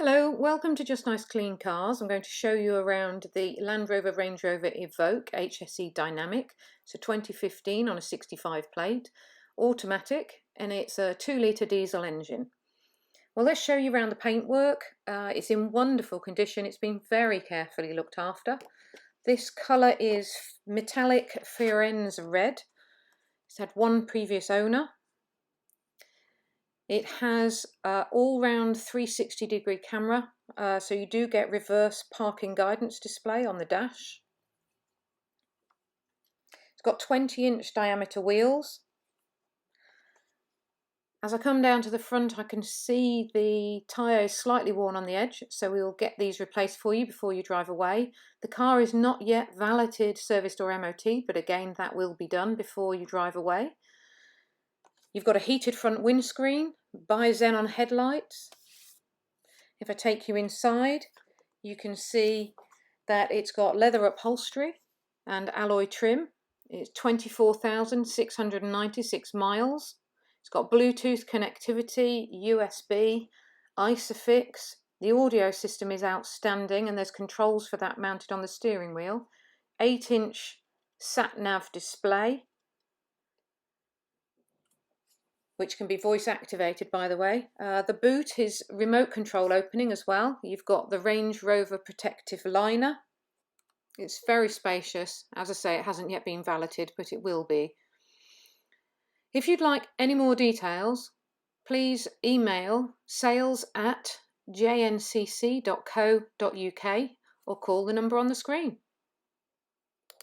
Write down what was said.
Hello, welcome to Just Nice Clean Cars. I'm going to show you around the Land Rover Range Rover Evoque HSE Dynamic. It's a 2015 on a 65 plate, automatic, and it's a 2-litre diesel engine. Well, let's show you around the paintwork. It's in wonderful condition. It's been very carefully looked after. This colour is metallic Firenze Red. It's had one previous owner. It has all-round 360-degree camera, so you do get reverse parking guidance display on the dash. It's got 20-inch diameter wheels. As I come down to the front, I can see the tyre is slightly worn on the edge, so we'll get these replaced for you before you drive away. The car is not yet valeted, serviced or MOT, but again, that will be done before you drive away. You've got a heated front windscreen, bi-xenon headlights. If I take you inside, you can see that it's got leather upholstery and alloy trim. It's 24,696 miles. It's got Bluetooth connectivity, USB, ISOFIX. The audio system is outstanding and there's controls for that mounted on the steering wheel. 8-inch sat-nav display, which can be voice activated, by the way. The boot is remote control opening as well. You've got the Range Rover protective liner. It's very spacious. As I say, it hasn't yet been valeted, but it will be. If you'd like any more details, please email sales@jncc.co.uk or call the number on the screen.